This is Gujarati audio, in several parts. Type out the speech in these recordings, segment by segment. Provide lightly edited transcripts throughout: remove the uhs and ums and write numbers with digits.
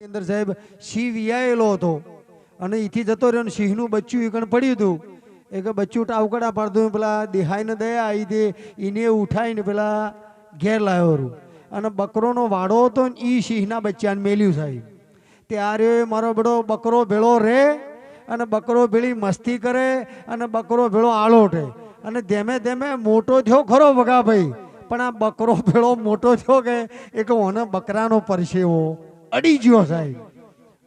અંદર સાહેબ સિંહ વિયાયેલો હતો અને ઈથી જતો રહ્યો. સિંહનું બચ્ચું ઈકણ પડ્યું હતું. એ કે બચ્ચું ટાવકડા પાડતું પેલા દેહાઈને દયા આવી દે એને ઉઠાઈને પેલા ઘેર લાવ્યો. અને બકરોનો વાડો હતો ને એ સિંહના બચ્ચાને મેલ્યું સાહેબ. ત્યારે મારો બડો બકરો ભેળો રે અને બકરો ભેળી મસ્તી કરે અને બકરો ભેળો આળોટે અને ધેમે ધેમે મોટો થયો ખરો વગા ભાઈ. પણ આ બકરો ભેળો મોટો થયો કે એક ઓને બકરાનો પરસેવો અડી ગયો સાહેબ.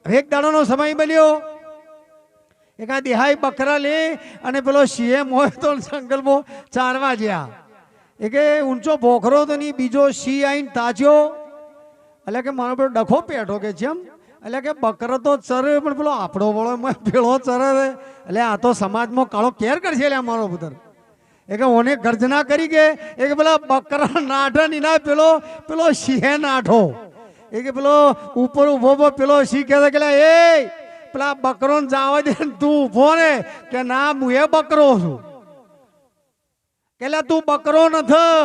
એક દાડાનો સમય બન્યો. એક આ દેહાઈ બકરા લે અને પેલો સિંહ હોય તો જંગલમાં ચારવા ગયા. એ કે ઊંચો ભોખરો તો નહીં બીજો સિંહ આવીને તાચ્યો. એટલે કે મારો પેલો ડખો પેઠો કે જેમ એટલે કે બકરો તો ચરે પણ પેલો આપણો વળો ભેળો ચરે. એટલે આ તો સમાજમાં કાળો કેર કરશે એટલે મારો પુત્ર. એ કે ઓને ગર્જના કરી કે એ કે પેલા બકરા નાઠો નીના પેલો સિંહ નાઠો. એ કે પેલો ઉપર ઉભો પેલો સિંહ કહે કે એ પેલા બકરો ને જવા દે તું ઉભો ને કે ના હું એ બકરો છું. કે તું બકરો નથી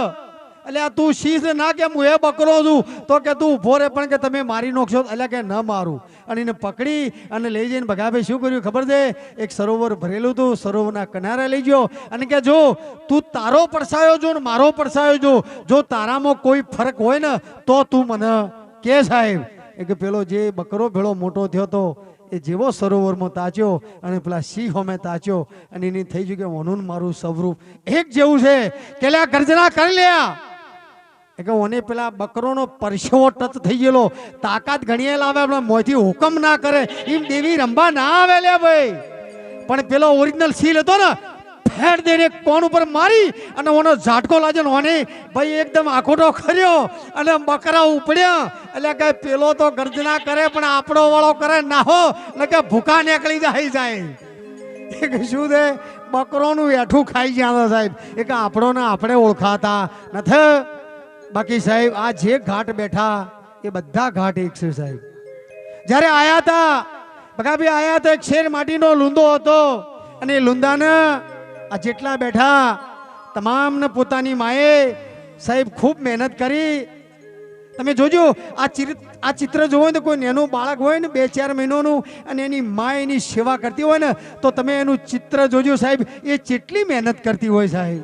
એટલે તું સિંહ ના કે હું એ બકરો છું. તો કે તું ઉભો રે પણ કે તમે મારી નોખશો એટલે કે ન મારું. અને એને પકડી અને લઈ જઈને ભગાભાઈ શું કર્યું ખબર છે? એક સરોવર ભરેલું હતું. સરોવરના કિનારે લઈ ગયો અને કે જો તું તારો પડસાયો જો ને મારો પડસાયો જો તારામાં કોઈ ફરક હોય ને તો તું મને કે સાહેબ. એ કે પેલો જે બકરો ભેળો મોટો થયો હતો એ જેવો સરોવરમાં તાચ્યો અને પેલા સિંહ અમે તાચ્યો અને એની થઈ ગયું કે ઓનું મારું સ્વરૂપ એક જેવું છે કે લે ગર્જના કરી લે. એ કે ઓને પેલા બકરોનો પરસેવો ટચ થઈ ગયેલો. તાકાત ઘણીએ લાવે આપણે મોંથી હુકમ ના કરે એમ દેવી રંભા ના આવે લે ભાઈ. પણ પેલો ઓરિજિનલ સિંહ હતો ને ફેર દેને કોણ ઉપર મારી અને ઓનો ઝાટકો લાગ્યો ને ઓને ભાઈ એકદમ આખોટો કર્યો અને બકરા ઉપડ્યા. એટલે કે પેલો તો ગર્જના કરે પણ આપણો વાળો કરે ના હો ને કે ભૂખા નીકળી જાય. એક શું છે બકરોનું એઠું ખાઈ ગયા સાહેબ. એક આપણો ને આપણે ઓળખાતા નથી. બાકી સાહેબ આ જે ઘાટ બેઠા એ બધા ઘાટ એક છે સાહેબ. જ્યારે આયા હતા બગાભી આયા તો એક શેર માટીનો લૂંદો હતો અને એ લૂંદાને આ જેટલા બેઠા તમામને પોતાની માએ સાહેબ ખૂબ મહેનત કરી. તમે જોજો આ ચિત્ર જોવો તો કોઈ નેનું બાળક હોય ને 2-4 મહિનાનું અને એની મા એની સેવા કરતી હોય ને તો તમે એનું ચિત્ર જોજો સાહેબ. એ કેટલી મહેનત કરતી હોય સાહેબ.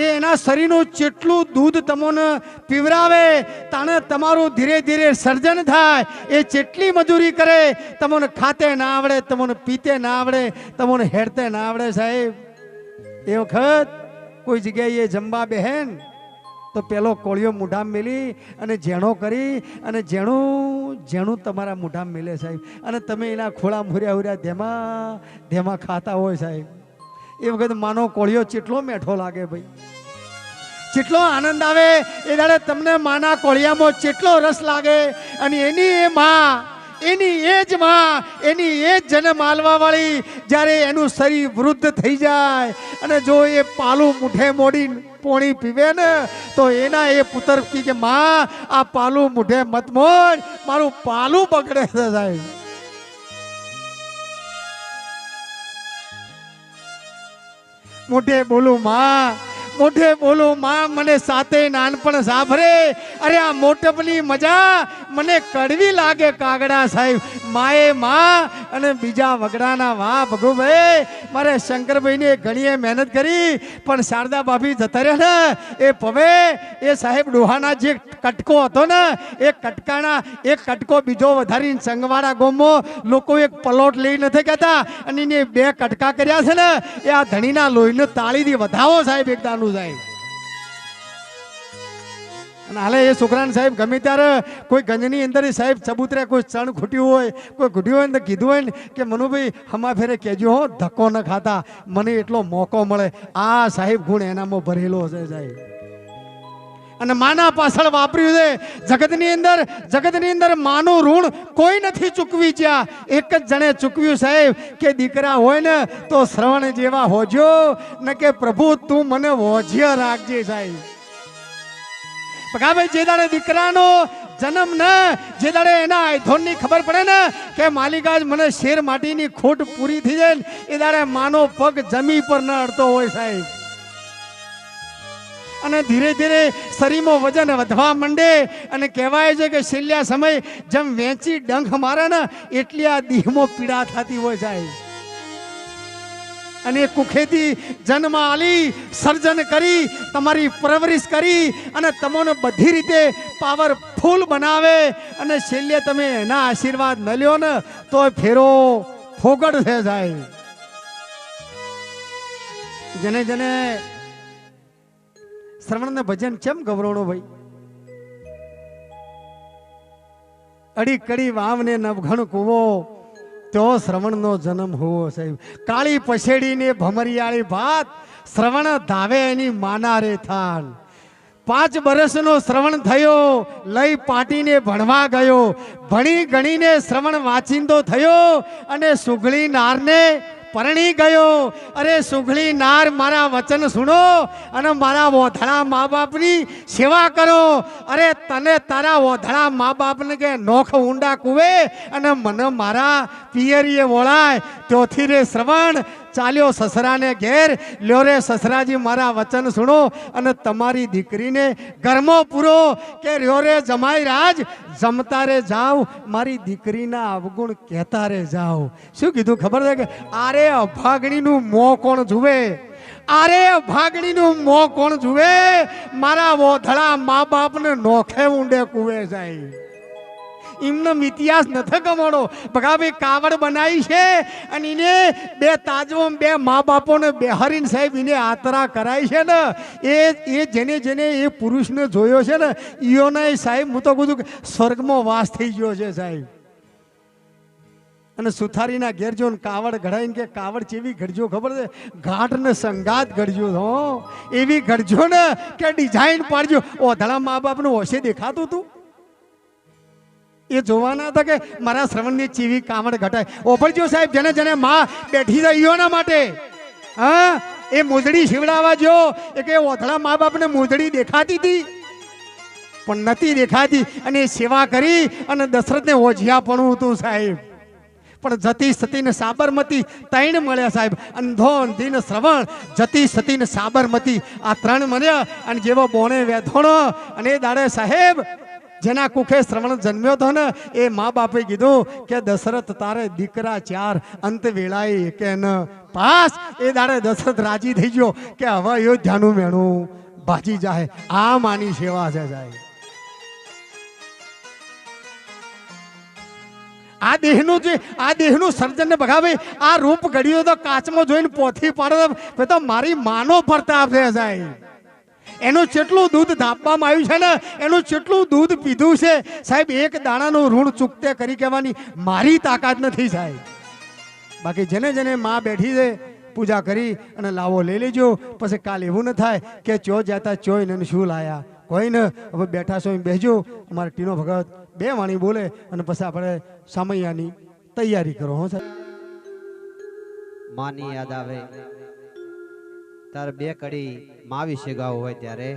એ એના શરીરનું જેટલું દૂધ તમને પીવરાવે તાને તમારું ધીરે ધીરે સર્જન થાય. એ જેટલી મજૂરી કરે તમને ખાતે ના આવડે, તમને પીતે ના આવડે, તમને હેડતે ના આવડે સાહેબ. એ વખત કોઈ જગ્યાએ જમવા બેહેન તો પેલો કોળિયો મોઢામાં મેલી અને ઝેણો કરી અને ઝેણું તમારા મોઢામાં મેલે સાહેબ. અને તમે એના ખોળા મુર્યા ધેમાં ખાતા હોય સાહેબ. એ વખત માનો કોળિયો કેટલો મેઠો લાગે ભાઈ, કેટલો આનંદ આવે. એ દાડે તમને માના કોળિયામાં કેટલો રસ લાગે. અને એની એ માં એની એ જ માં એની એ જ જન્મ આલવા વાળી જ્યારે એનું શરીર વૃદ્ધ થઈ જાય અને જો એ પાલું મુઠે મોડી પોણી પીવે ને તો એના એ પુત્ર કે માં આ પાલું મુઠે મત મોડ મારું પાલું બગડે છે સાહેબ. મોઢે બોલું માં મને સાથે નાનપણ સાંભળે. અરે આ મોટપની મજા મને કડવી લાગે કાગડા સાહેબ. માએ માં અને બીજા વગડાના વાહ ભગુભાઈ. મારે શંકરભાઈને ઘણીએ મહેનત કરી પણ શારદા ભાભી જતા રહ્યા ને એ પવે એ સાહેબ ડોહાના જે કટકો હતો ને એ કટકાના એક કટકો બીજો વધારીને સંગવાડા ગોમમાં લોકો એક પલોટ લઈ નથી કહેતા અને એને 2 કટકા કર્યા છે ને એ આ ધણીના લોહીને તાળીથી વધાવો સાહેબ એકદાનું સાહેબ. અને હાલે એ છોકરાને સાહેબ ગમે ત્યારે કોઈ ગંજની અંદર સાહેબ ચબૂતરે કોઈ ચણ ખૂટ્યું હોય કોઈ ખૂટ્યું હોય ને તો કીધું હોય ને કે મનુભાઈ હમા ફેરે કહેજો હો ધક્કો ન ખાતા મને એટલો મોકો મળે. આ સાહેબ ગુણ એનામાં ભરેલો છે સાહેબ. અને માના પાછળ વાપર્યું છે જગતની અંદર માનું ઋણ કોઈ નથી ચૂકવી જ્યાં એક જ જણે ચૂકવ્યું સાહેબ કે દીકરા હોય ને તો શ્રવણ જેવા હોજો ને કે પ્રભુ તું મને હોજ્ય રાખજે સાહેબ. ભાઈ જે દાડે દીકરાનો જન્મ ને જે દાડે એના આઈથોનની ખબર પડે ને કે માલિકા જ મને શેર માટીની ખોટ પૂરી થઈ જાય ને એ દાડે માનો પગ જમી પર ન અડતો હોય સાહેબ. અને ધીરે ધીરે શરીરમાં વજન વધવા માંડે અને કહેવાય છે કે છેલ્લા સમય જેમ વેચી ડંખ મારે ને એટલી આ દેહમાં પીડા થતી હોય જાય. અને કુખેથી જન્મ આલી સર્જન કરી તમારી પરવરિશ કરી અને તમને બધી રીતે પાવરફુલ બનાવે અને છેલ્લે તમે એના આશીર્વાદ ન લ્યો ને તો ફેરો ફોગડ થઈ જાય. જેને જેને શ્રવણ ને ભજન કેમ ગવરોડો ભાઈ? અડી કડી વાવ ને નવઘણ કુવો તો શ્રવણ નો જન્મ હોવો સાહેબ. કાળી પછેડી ને ભમરિયાળી ભાત શ્રવણ ધાવે એની માના રે થાન. 5 વર્ષનો શ્રવણ થયો લઈ પાટીને ભણવા ગયો. ભણી ગણીને શ્રવણ વાંચીંદો થયો અને સુગળી નારને પરણી ગયો. અરે સુગળી નાર મારા વચન સુનો અને મારા વોધળા મા બાપની સેવા કરો. અરે તને તારા વોધળા મા બાપને કે નોખ ઊંડા કુવે અને મને મારા પિયરીએ વળાય. ત્યોથી રે શ્રવણ ચાલ્યો સસરાને ઘેર. લ્યો રે સસરાજી મારા વચન સુનો અને તમારી દીકરીને ઘરમાં પૂરો કે લ્યો રે જમાઈ રાજ જમતા રે જાવ મારી દીકરીના અવગુણ કહેતા રે જાવ. શું કીધું ખબર છે કે આરે અભાગણીનું મોં કોણ જુએ? આરે અભાગણીનું મોં કોણ જુએ? મારા વોધળા મા બાપને નોખે ઊંડે કુવે જાય. એમનો ઇતિહાસ નથી ગમાડો. ભગાભાઈ કાવડ બનાવી છે અને એને 2 તાજવો 2 મા બાપોને બેહરીને સાહેબ એને આતરા કરાય છે ને એ જેને જેને એ પુરુષને જોયો છે ને ઈઓને સાહેબ હું તો કહું છું કે સ્વર્ગમાં વાસ થઈ ગયો છે સાહેબ. અને સુથારીના ઘેર જો કાવડ ઘડાઈને કે કાવડ ચેવી ઘડજો ખબર છે? ઘાટ ને સંગાત ઘડજો. હો એવી ઘડજો ને કે ડિઝાઇન પાડજો. ઓધળા મા બાપનું હોશે દેખાતું તું? એ જોવાના હતા કે મારા શ્રવણની ચીવી કામડ ઘટાય. ઓફરજો સાહેબ જેને જેને માં બેઠી રહીઓના માટે હા એ મોજડી શિવડાવા જો એ કે ઓથળા મા બાપને મોજડી દેખાતી હતી પણ નથી દેખાતી અને સેવા કરી અને દશરથને ઓજિયા પણ હતું સાહેબ. પણ જતી સતી ને સાબરમતી 3 મળ્યા સાહેબ. અંધો અંધી ને શ્રવણ જતી સતી ને સાબરમતી આ 3 મળ્યા અને જેવો બોણે વેધોણો અને એ દાડે સાહેબ જેના કુખે શ્રવણ જન્મ્યો હતો ને એ મા બાપે કીધું કે દશરથ તારે દીકરા 4 અંત વેળાએ કે ન પાસ. એ દાડે દશરથ રાજી થઈ ગયો કે હવે અયોધ્યાનું મેણું ભાજી જાય. આ માની સેવા છે સાહેબ. આ દેહનું સર્જન ને ભગાવે આ રૂપ ઘડ્યું તો કાચમાં જોઈને પોથી પાડે તો મારી માનો પ્રતાપ છે સાહેબ. એનું જેટલું દૂધ ધાપવામાં આવ્યું છે ને એનું જેટલું દૂધ પીધું છે સાહેબ. એક દાણાનું ઋણ ચૂકતે કરી કહેવાની મારી તાકાત નથી સાહેબ. બાકી જેને જેને માં બેઠી છે પૂજા કરી અને લાવો લઈ લેજો. પછી કાલ એવું ન થાય કે ચો જતા ચોઈ ને શું લાયા કોઈ ને. હવે બેઠા છો બેસજો. અમારા ટીનો ભગત 2 વાણી બોલે અને પછી આપણે સામૈયાની તૈયારી કરો. હો સાહેબ માની યાદ આવે તાર 2 કડી માં વિશે ગાવ હોય ત્યારે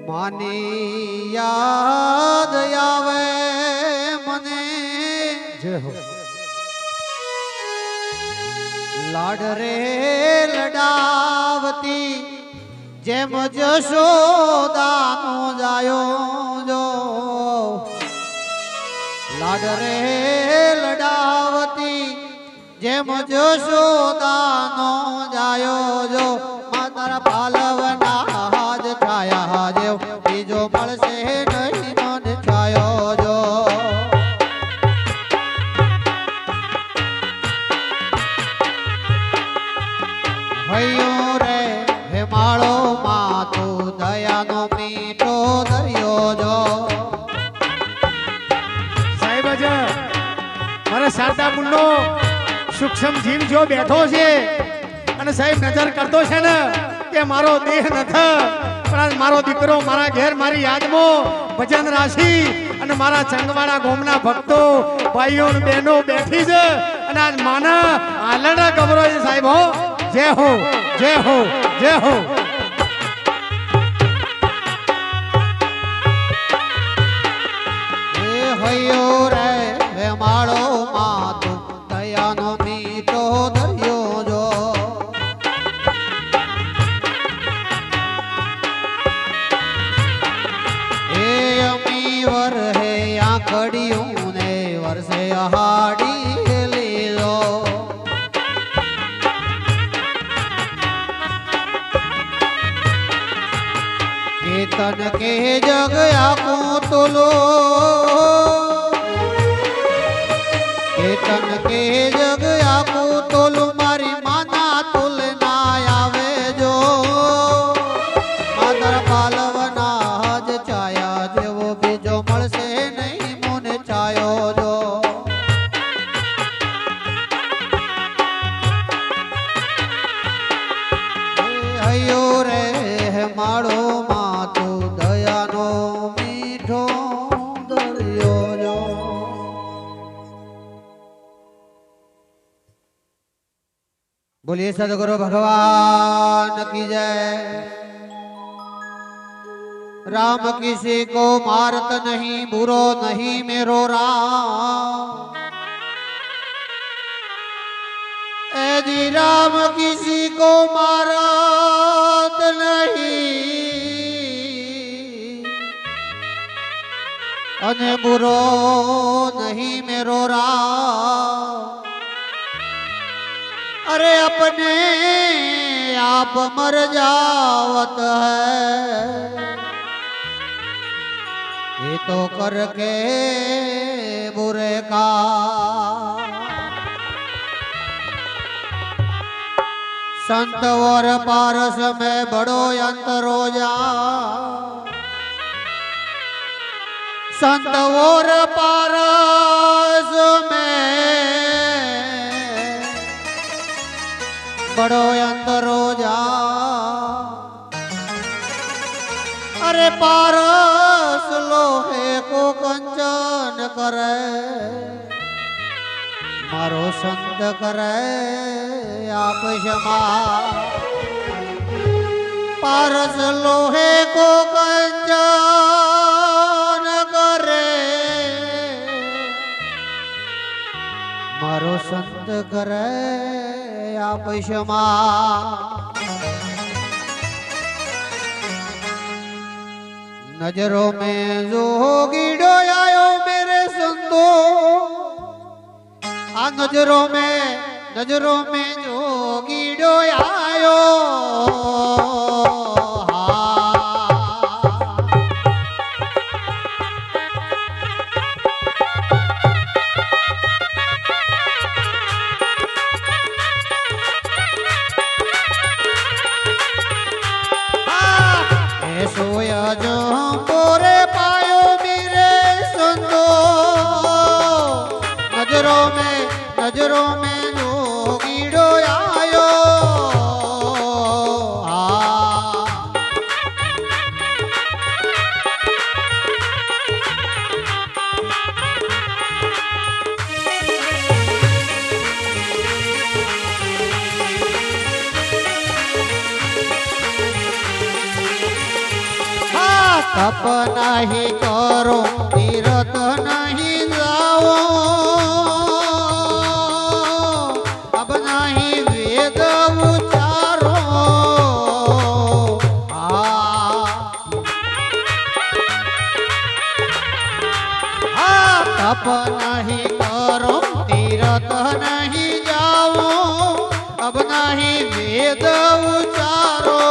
માની યાદ આવે મને જય હો. લાડ રે લડાવતી જેમ જશોદાનો જાયો જો. લાડ રે લડાવતી જેમ જશોદાનો જાયો જો. માતારા પાલવના હાજ છાયા જેવ બીજો મળશે નહીં મન છાયો જો. હૈયો રે હે માળો માં તું દયાનો મીઠો દરિયો જો. સાહેબ જ મારા શારદા મુંડો સૂક્ષ્મ જીવ જો બેઠો છે અને સાહેબ નજર કરતો છે ને કે મારો દેહ નથી પણ મારો દીકરો મારા ઘેર મારી યાદમાં ભજન રાશી અને મારા ચંગવાડા ગોમના ભક્તો ભાઈઓ બહેનો બેઠી છે અને આજ માના આલડા ગબરો છે સાહેબ. હો જય હો જય હો જય હો. હૈયો રે હે માળો માં તું દયાનો મીઠો દરિયો જો. ઘડિયું ને વર્ષે હાડી લીધો કેતન કે જગ આખું તુલો કેતન કે જગ આખું તોલું મારી માના તુલના આવે જો માતર પાલવના જ છાયા જેવો બીજો મળશે નહીં મને છાયો જો હૈયો રે માળો માં તું દયાનો મીઠો દરિયો જો बोलिए सदगुरु भगवान की जय। राम किसी को मारत नहीं बुरो नहीं मेरो राम ए जी राम किसी को मारत नहीं अने बुरो नहीं मेरो राम अरे अपने आप मर जावत है ये तो करके बुरे का संत और पारस में बड़ो अंतर हो जा संत और पारस में बड़ो अंतर हो जा अरे पारस लोहे को कंचन करे मारो संत करे आप क्षमा पारस लोहे को कंचन करे मारो संत करे आप क्षमा नजरों में जो गिड़ो आयो मेरे संतो आ नजरों में जो गिड़ो आयो सोया जो पोरे पायो मेरे संतो नजरों में जो कीड़ो आयो तप नहीं करो तीरथ नहीं जाओ अब नहीं वेद उचारो तप नहीं करो तीरथ नहीं जाओ अब नहीं वेद उचारो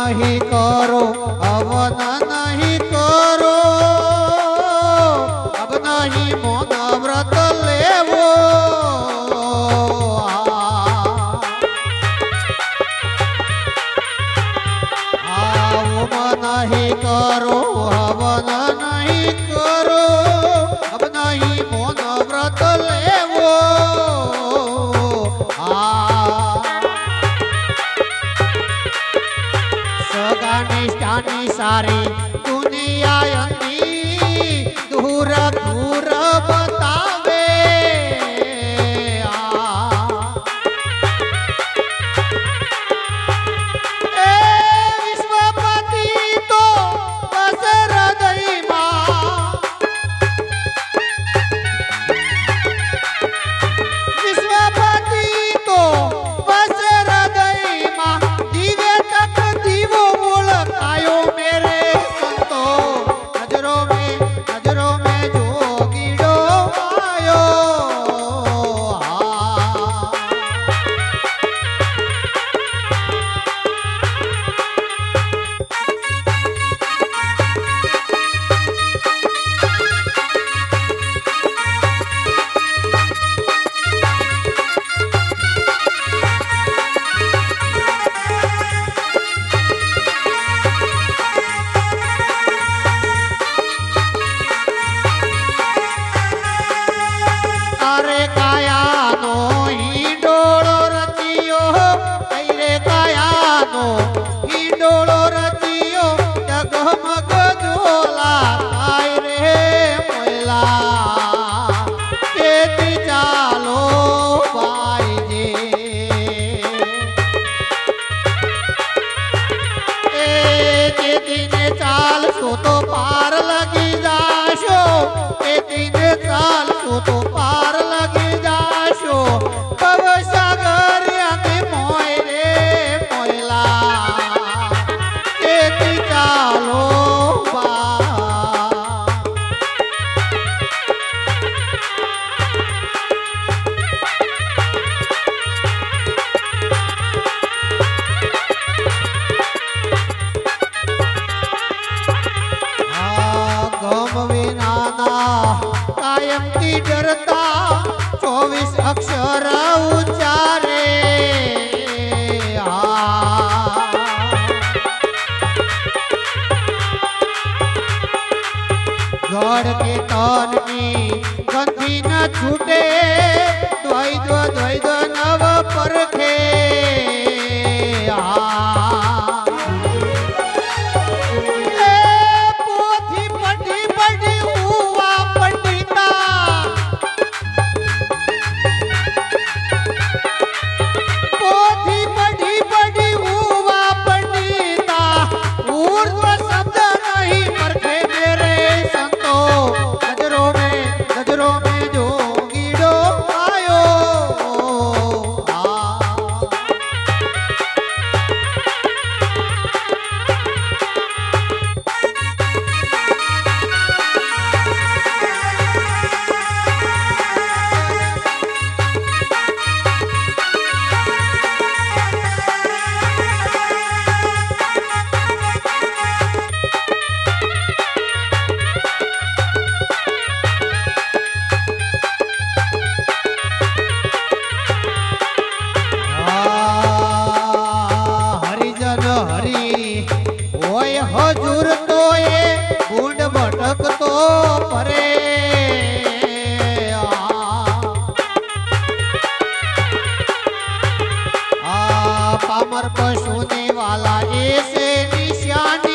नहीं करो हवन नहीं करो अब नहीं मौन व्रत लेवो नहीं करो हवन नहीं करो अब नहीं मौन व्रत लेवो सगा निष्ठानी सारी दुनिया दूर दूर बतावे तो पार लगी जाशो एकीने चाल तो पार लगी जाशो कब सागर आगे मोय रे मोयला एकी चालो बा कायम की डरता 24 अक्षर उच्चारे गढ़ के तन में गंधी न छूटे द्वैध नव परखे हजूर तो ये बूंद भटक तो परे पामर पशुने वाला ऐसे निशान